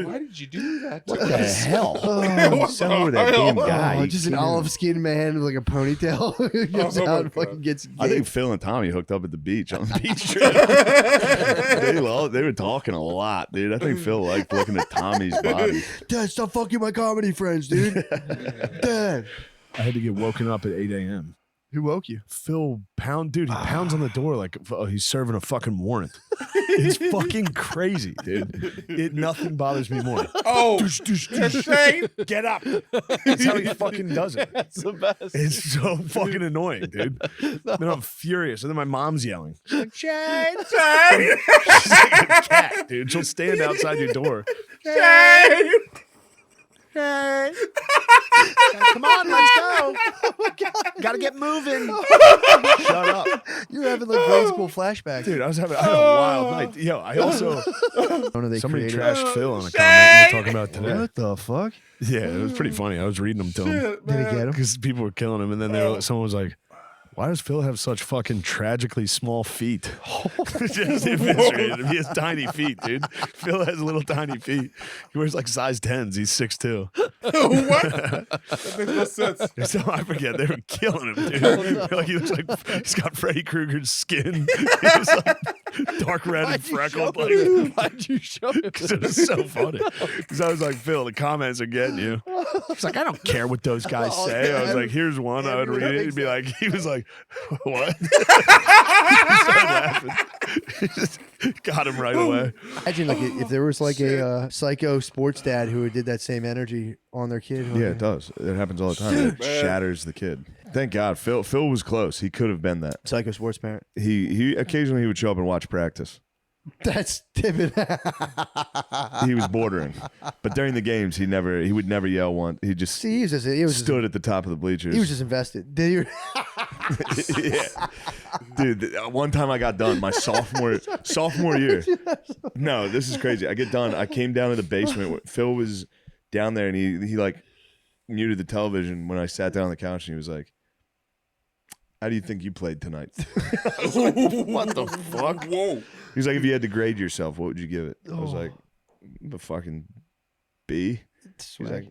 why did you do that? What the hell? What's wrong with that damn guy? Just an olive skinned man with like a ponytail who goes out and fucking gets gay. I think Phil and Tommy hooked up at the beach on the beach trip. They were talking a lot, dude. I think Phil liked looking at Tommy's body. Dad, stop fucking my comedy friends, dude. Dad. I had to get woken up at 8 a.m. Who woke you? Phil dude, he pounds on the door like he's serving a fucking warrant. It's fucking crazy, dude. Nothing bothers me more. Oh, Shane, get up. That's how he fucking does it. That's the best. It's so fucking annoying, dude. Then I'm furious. And then my mom's yelling. She's like, Shane, Shane. She's like a cat, dude. She'll stand outside your door. Shane. Hey. Come on, let's go. Oh my God. Gotta get moving. Shut up. You're having like grade school flashbacks. Dude, I had a wild night. Yo, I also somebody created? trashed Phil on a comment we were talking about today. What the fuck? Yeah, it was pretty funny. I was reading them to him. Did he get him? Because people were killing him, and then someone was like, why does Phil have such fucking tragically small feet? Just eviscerated him. He has tiny feet, dude. Phil has little tiny feet. He wears like size 10s. He's 6'2". What? That makes no sense. So I forget. They were killing him, dude. Like he looks like he's got Freddy Krueger's skin. He's like dark red and freckled. Like, Why'd you show him? because it was so funny. Because I was like, Phil, the comments are getting you. He's like, I don't care what those guys say. I was like, here's one. I would read it. He'd be like, he was like, what? He started laughing. He just got him right away. Imagine like if there was like a psycho sports dad who did that same energy on their kid. Yeah, it does. It happens all the time. It shatters the kid. Thank God. Phil was close. He could have been that. Psycho sports parent. He occasionally he would show up and watch practice. That's Tibbet. He was bordering. But during the games, he would never yell once. He just See, he was stood at the top of the bleachers. He was just invested. Did he? Yeah. Dude, one time I got done my sophomore year. No, this is crazy. I get done. I came down to the basement. Phil was down there and he like muted the television when I sat down on the couch and he was like, how do you think you played tonight? I was like, what the fuck? Whoa. He was like, if you had to grade yourself, what would you give it? I was like, a fucking B. He was like,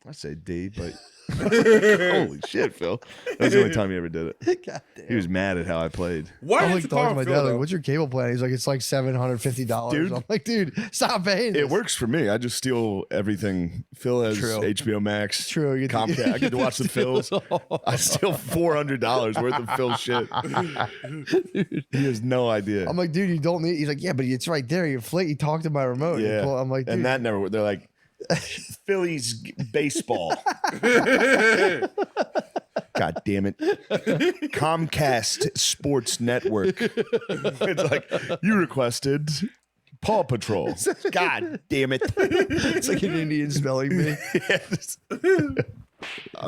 I say D, but holy shit, Phil. That was the only time he ever did it. God damn. He was mad at how I played. Why I'm did like you talking call to my Phil, dad, though? like, what's your cable plan? He's like, it's like $750. Dude. I'm like, dude, stop paying. It this. works for me. I just steal everything. Phil has True. HBO Max. True. You get to- Comcast. I get to watch the steal Phils. it all. I steal $400 worth of Phil shit. He has no idea. I'm like, dude, you don't need. He's like, yeah, but it's right there. You flick. You talk to my remote. You Yeah. pull- I'm like, dude. And that never. They're like Phillies baseball. God damn it. Comcast Sports Network. It's like, you requested Paw Patrol. God damn it. It's like an Indian spelling bee. Yes. I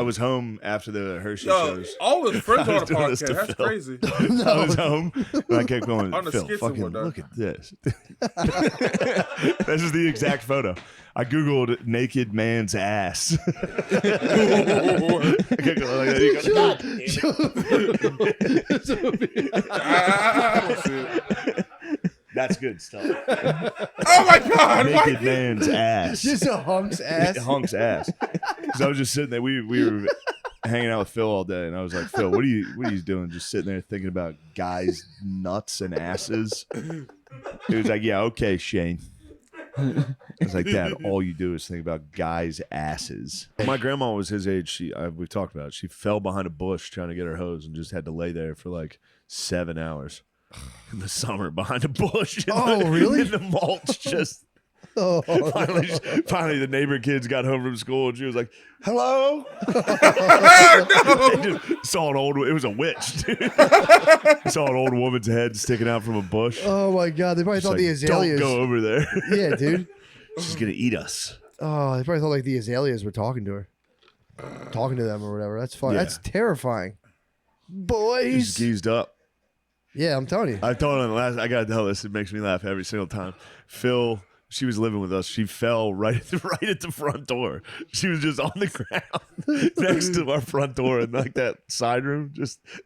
was home after the Hershey Yo, shows. all his friends I on was the doing this podcast. to That's Phil. crazy. I was home and I kept going, On the Phil, skits and fucking whatnot. look at this. This is the exact photo. I Googled naked man's ass. I kept going like that. I don't see it. That's good stuff. Oh my God! Naked Mikey. man's ass. Just a hunk's ass. Hunk's ass. Because I was just sitting there. We were hanging out with Phil all day, and I was like, Phil, what are you doing? Just sitting there thinking about guys' nuts and asses. He was like, yeah, okay, Shane. I was like, Dad, all you do is think about guys' asses. My grandma was his age. We've talked about it. She fell behind a bush trying to get her hose and just had to lay there for like 7 hours in the summer behind a bush. Really? In the mulch, just. Oh, Finally, the neighbor kids got home from school, and she was like, "Hello." They just saw an old. It was a witch. Dude. Saw an old woman's head sticking out from a bush. oh my God. They probably She's thought like, the azaleas. Don't go over there. Yeah, dude. She's gonna eat us. Oh, they probably thought like the azaleas were talking to her. Talking to them or whatever. That's fun. Yeah. That's terrifying. She's Boys. geezed up. Yeah, I'm telling you. I told him last. I gotta tell this. It makes me laugh every single time. Phil. She was living with us. She fell right at the front door. She was just on the ground next to our front door in like that side room.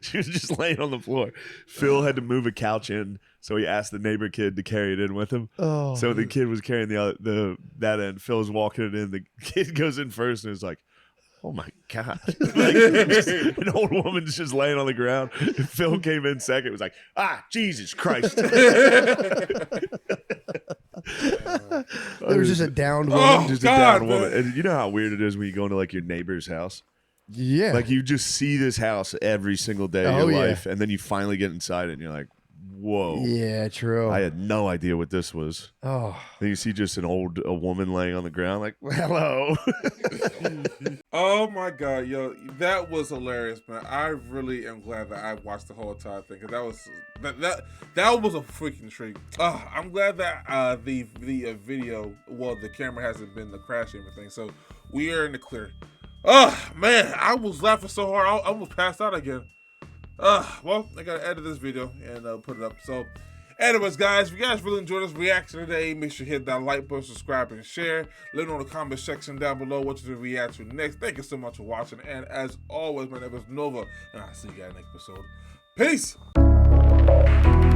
She was just laying on the floor. Phil had to move a couch in, so he asked the neighbor kid to carry it in with him. Oh. So the kid was carrying that end. Phil's walking it in. The kid goes in first and is like, "Oh my God!" Like, an old woman's just laying on the ground. Phil came in second. It was like, "Ah, Jesus Christ!" There was just a downed woman. Oh, Just God, a down woman. man. And you know how weird it is when you go into like your neighbor's house? Yeah. Like you just see this house every single day of Oh, your yeah. life, and then you finally get inside it and you're like, whoa. Yeah, true. I had no idea what this was. Oh. Then you see just a woman laying on the ground, like, hello. Oh my God, yo, that was hilarious, man. I really am glad that I watched the whole entire thing, because that was a freaking treat. I'm glad that the video, well, the camera hasn't been the crash and everything, so we are in the clear. Man, I was laughing so hard, I almost passed out again. Well, I gotta edit this video and put it up. So, anyways, guys, if you guys really enjoyed this reaction today, make sure you hit that like button, subscribe, and share. Let me know in the comment section down below what you should react to next. Thank you so much for watching, and as always, my name is Nova, and I'll see you guys next episode. Peace!